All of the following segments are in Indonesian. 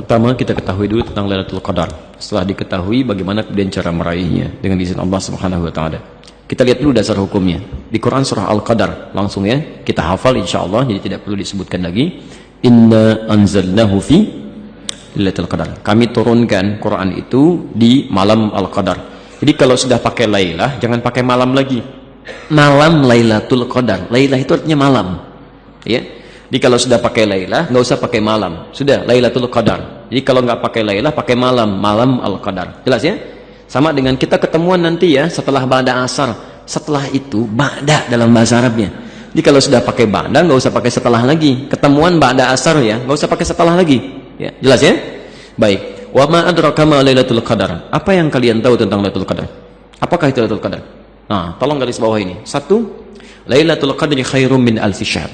Pertama, kita ketahui dulu tentang Lailatul Qadar. Setelah diketahui bagaimana kemudian cara meraihnya dengan izin Allah Subhanahu wa taala. Kita lihat dulu dasar hukumnya. Di Quran surah Al-Qadar, langsung ya, kita hafal insyaallah, jadi tidak perlu disebutkan lagi. Inna anzalnahu fi Lailatul Qadar. Kami turunkan Quran itu di malam Al-Qadar. Jadi kalau sudah pakai Lailah, jangan pakai malam lagi. Malam Lailatul Qadar. Lailah itu artinya malam. Ya. Jadi kalau sudah pakai Lailah, nggak usah pakai malam. Sudah Lailatul Qadar. Jadi kalau nggak pakai Lailah, pakai malam, malam Al-Qadar. Jelas ya? Sama dengan kita ketemuan nanti ya, setelah ba'da asar. Setelah itu ba'da dalam bahasa Arabnya. Jadi kalau sudah pakai ba'da, nggak usah pakai setelah lagi. Ketemuan ba'da asar ya, nggak usah pakai setelah lagi. Ya, jelas ya? Baik. Wa ma adraka ma Lailatul Qadar. Apa yang kalian tahu tentang Lailatul Qadar? Apakah itu Lailatul Qadar? Nah, tolong garis bawah ini. Satu, Lailatul Qadri khairum min alfi syahr.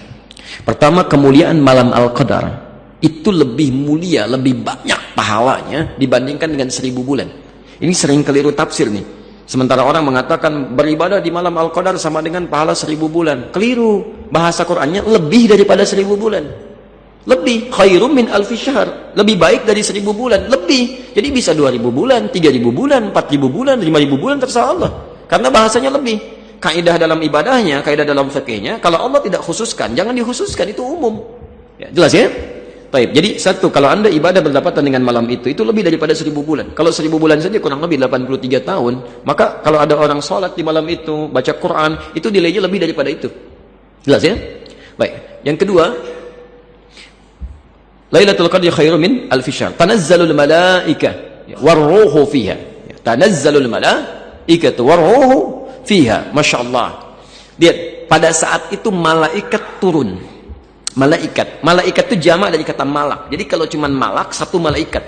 Pertama, kemuliaan malam Al-Qadar itu lebih mulia, lebih banyak pahalanya dibandingkan dengan 1000 bulan. Ini sering keliru tafsir nih. Sementara orang mengatakan beribadah di malam Al-Qadar sama dengan pahala 1000 bulan. Keliru. Bahasa Qur'annya lebih daripada 1000 bulan. Lebih, khairum min alfi syahr. Lebih baik dari 1000 bulan. Lebih. Jadi bisa 2000 bulan, 3000 bulan, 4000 bulan, 5000 bulan, terserah Allah. Karena bahasanya lebih. Kaidah dalam ibadahnya, kaidah dalam fikihnya, kalau Allah tidak khususkan, jangan dikhususkan, itu umum. Ya, jelas ya? Baik. Jadi satu, kalau Anda ibadah berdapatan dengan malam itu lebih daripada 1000 bulan. Kalau 1000 bulan saja kurang lebih 83 tahun, maka kalau ada orang sholat di malam itu, baca Quran, itu nilainya lebih daripada itu. Jelas ya? Baik. Yang kedua, Lailatul Qadri khairum min alfi syahr. Tanazzalul malaikah warruhu fiha. Tanazzalul malaikatu warruhu fiha. Masya Allah. Lihat, pada saat itu malaikat turun. Malaikat itu jamak dari kata malak. Jadi kalau cuma malak, satu malaikat.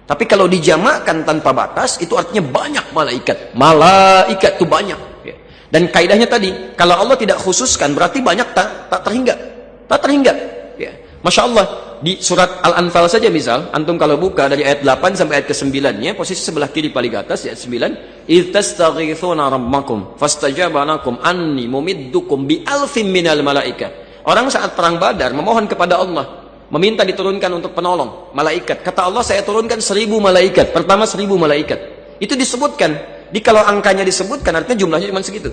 Tapi kalau dijamakkan tanpa batas, itu artinya banyak malaikat. Malaikat itu banyak. Dan kaidahnya tadi, kalau Allah tidak khususkan, berarti banyak tak terhingga. Tak terhingga. Ya. Masya Allah. Di surat Al-Anfal saja misal, antum kalau buka dari ayat 8 sampai ayat ke-9-nya, posisi sebelah kiri paling atas, ayat 9, إِذْ تَسْتَغِيثُونَ رَبَّكُمْ فَاسْتَجَابَ لَكُمْ أَنِّي مُمِدُّكُمْ بِأَلْفٍ مِّنَ الْمَلَائِكَةِ. Orang saat perang Badar memohon kepada Allah, meminta diturunkan untuk penolong, malaikat. Kata Allah, saya turunkan 1000 malaikat. Pertama 1000 malaikat. Itu disebutkan. Jadi kalau angkanya disebutkan, artinya jumlahnya cuma segitu.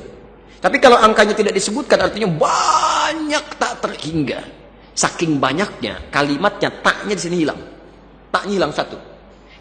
Tapi kalau angkanya tidak disebutkan, artinya banyak tak terhingga. Saking banyaknya, kalimatnya, taknya di sini hilang. Taknya hilang satu.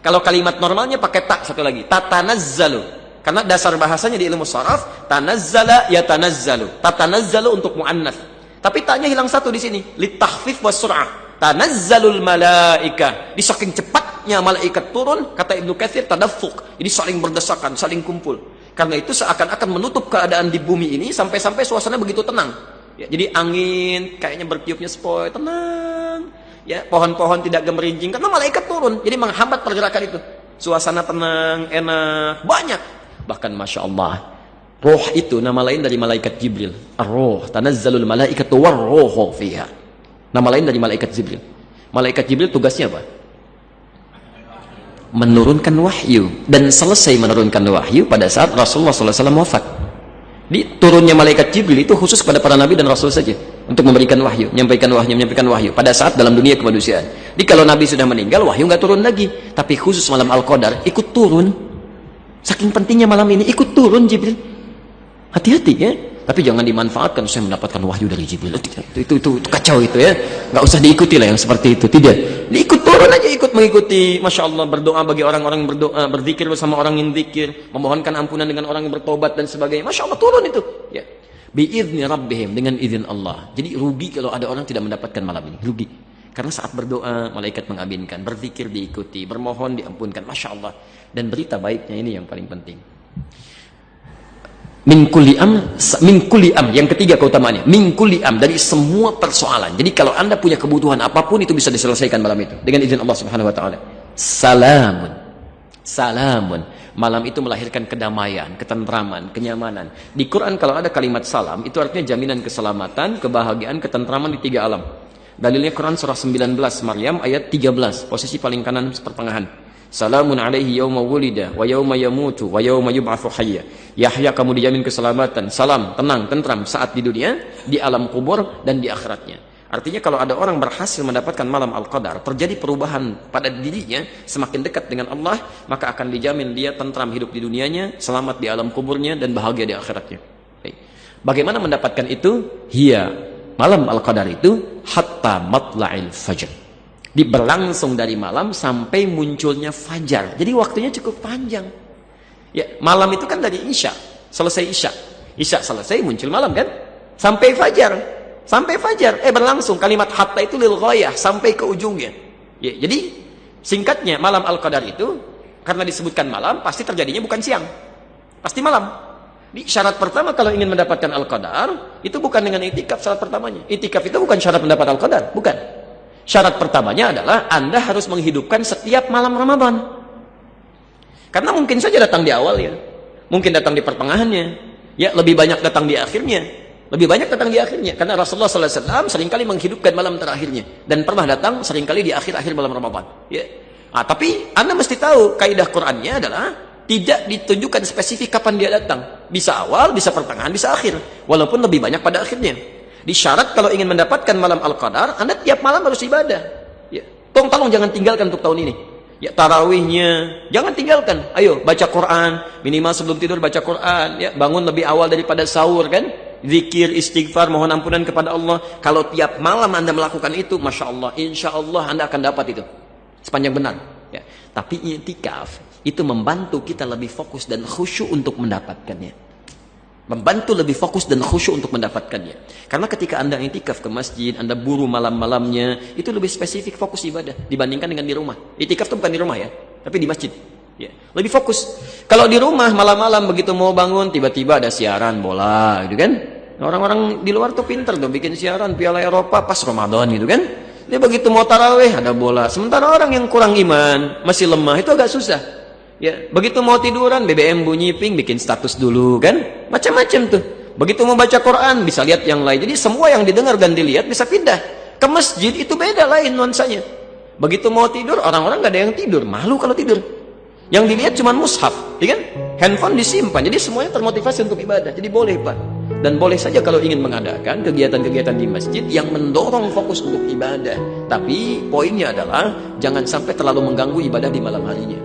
Kalau kalimat normalnya pakai tak satu lagi. Tatanazzalu. Karena dasar bahasanya di ilmu sharaf, tanazzala ya tanazzalu. Tatanazzalu untuk mu'annas. Tapi taknya hilang satu di sini. Litahfif wa sur'ah. Tanazzalul malaika. Di saking cepatnya malaikat turun, kata Ibnu Katsir, tadaffuk. Jadi saling berdesakan, saling kumpul. Karena itu seakan-akan menutup keadaan di bumi ini sampai-sampai suasana begitu tenang. Ya, jadi angin kayaknya bertiupnya sepoi, tenang. Ya, pohon-pohon tidak gemerincing karena malaikat turun. Jadi menghambat pergerakan itu. Suasana tenang, enak, banyak. Bahkan Masya Allah, roh itu nama lain dari malaikat Jibril. Ar-roh, tanazzalul malaikatu war-rohu fiha. Nama lain dari malaikat Jibril. Malaikat Jibril tugasnya apa? Menurunkan wahyu. Dan selesai menurunkan wahyu pada saat Rasulullah SAW wafat. Di turunnya malaikat Jibril itu khusus pada para nabi dan rasul saja untuk memberikan wahyu, menyampaikan wahyu pada saat dalam dunia kemanusiaan. Jadi kalau nabi sudah meninggal, wahyu nggak turun lagi, tapi khusus malam Al-Qadar ikut turun. Saking pentingnya malam ini ikut turun Jibril. Hati-hati ya. Tapi jangan dimanfaatkan saya mendapatkan wahyu dari Jibril. Itu kacau itu ya. Nggak usah diikuti lah yang seperti itu. Tidak. Diikut turun aja, ikut mengikuti. Masya Allah, berdoa bagi orang-orang yang berdoa, berzikir bersama orang yang zikir, memohonkan ampunan dengan orang yang bertobat dan sebagainya. Masya Allah, turun itu. Ya. Bi'izni rabbihim, dengan izin Allah. Jadi rugi kalau ada orang tidak mendapatkan malam ini. Rugi. Karena saat berdoa, malaikat mengaminkan. Berzikir diikuti, bermohon diampunkan. Masya Allah. Dan berita baiknya ini yang paling penting. Min kulli am, yang ketiga keutamaannya, min kulli am, dari semua persoalan. Jadi kalau Anda punya kebutuhan apapun itu bisa diselesaikan malam itu dengan izin Allah Subhanahu wa taala. Salamun. Malam itu melahirkan kedamaian, ketentraman, kenyamanan. Di Quran kalau ada kalimat salam, itu artinya jaminan keselamatan, kebahagiaan, ketentraman di 3 alam. Dalilnya Quran surah 19 Maryam ayat 13, posisi paling kanan pertengahan. Salamun alaihi yauma wulida wa yauma yamutu wa yauma yub'atsu hayya. Yahya kamu dijamin keselamatan, salam, tenang, tentram saat di dunia, di alam kubur dan di akhiratnya. Artinya kalau ada orang berhasil mendapatkan malam Al-Qadar, terjadi perubahan pada dirinya, semakin dekat dengan Allah, maka akan dijamin dia tentram hidup di dunianya, selamat di alam kuburnya, dan bahagia di akhiratnya. Bagaimana mendapatkan itu? Hiya, malam Al-Qadar itu hatta matla'il fajr. Berlangsung dari malam sampai munculnya fajar. Jadi waktunya cukup panjang. Ya, malam itu kan dari Isya, selesai Isya. Isya selesai, muncul malam kan? Sampai fajar. Sampai fajar, berlangsung. Kalimat hatta itu lil ghayah, sampai ke ujungnya. Ya, jadi singkatnya malam Al-Qadar itu karena disebutkan malam, pasti terjadinya bukan siang, pasti malam. Di syarat pertama kalau ingin mendapatkan Al-Qadar itu bukan dengan itikaf. Syarat pertamanya, itikaf itu bukan syarat mendapat Al-Qadar, bukan. Syarat pertamanya adalah Anda harus menghidupkan setiap malam Ramadan. Karena mungkin saja datang di awalnya, mungkin datang di pertengahannya, ya lebih banyak datang di akhirnya. Lebih banyak datang di akhirnya, karena Rasulullah SAW seringkali menghidupkan malam terakhirnya, dan pernah datang seringkali di akhir-akhir malam Ramadan. Ya. Tapi Anda mesti tahu kaidah Qur'annya adalah tidak ditunjukkan spesifik kapan dia datang. Bisa awal, bisa pertengahan, bisa akhir, walaupun lebih banyak pada akhirnya. Di syarat kalau ingin mendapatkan malam Al-Qadar, Anda tiap malam harus ibadah. Ya. Tolong jangan tinggalkan untuk tahun ini. Ya, tarawihnya jangan tinggalkan. Ayo baca Quran, minimal sebelum tidur baca Quran. Ya, bangun lebih awal daripada sahur kan. Zikir, istighfar, mohon ampunan kepada Allah. Kalau tiap malam Anda melakukan itu, Masya Allah, Insya Allah Anda akan dapat itu sepanjang benar. Ya. Tapi i'tikaf itu membantu kita lebih fokus dan khusyuk untuk mendapatkannya. Membantu lebih fokus dan khusyuk untuk mendapatkannya. Karena ketika Anda i'tikaf ke masjid, Anda buru malam-malamnya, itu lebih spesifik fokus ibadah dibandingkan dengan di rumah. I'tikaf itu bukan di rumah ya, tapi di masjid. Ya, lebih fokus. Kalau di rumah malam-malam begitu mau bangun tiba-tiba ada siaran bola gitu kan. Orang-orang di luar tuh pinter tuh bikin siaran Piala Eropa pas Ramadan gitu kan. Dia begitu mau tarawih ada bola. Sementara orang yang kurang iman, masih lemah itu agak susah. Ya, begitu mau tiduran BBM bunyi ping bikin status dulu kan. Macam-macam tuh. Begitu mau baca Quran bisa lihat yang lain. Jadi semua yang didengar dan dilihat bisa pindah. Ke masjid itu beda lain nuansanya. Begitu mau tidur orang-orang gak ada yang tidur, malu kalau tidur. Yang dilihat cuma mushaf, ya kan? Handphone disimpan, jadi semuanya termotivasi untuk ibadah. Jadi boleh Pak. Dan boleh saja kalau ingin mengadakan kegiatan-kegiatan di masjid yang mendorong fokus untuk ibadah. Tapi poinnya adalah jangan sampai terlalu mengganggu ibadah di malam harinya.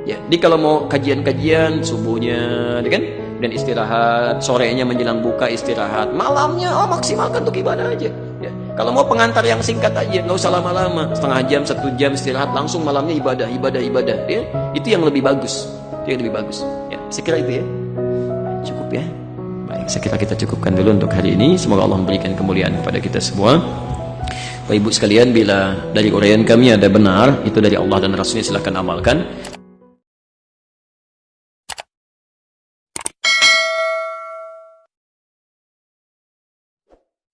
Ya, jadi kalau mau kajian-kajian subuhnya, ya kan? Dan istirahat, sorenya menjelang buka istirahat, malamnya maksimalkan untuk ibadah aja. Ya. Kalau mau pengantar yang singkat aja, nggak usah lama-lama, setengah jam, 1 jam istirahat, langsung malamnya ibadah. Ya. Itu yang lebih bagus. Itu yang lebih bagus. Ya, saya kira itu ya. Cukup ya. Baik, saya kira kita cukupkan dulu untuk hari ini. Semoga Allah memberikan kemuliaan kepada kita semua. Bapak Ibu sekalian, bila dari uraian kami ada benar, itu dari Allah dan Rasulnya silahkan amalkan.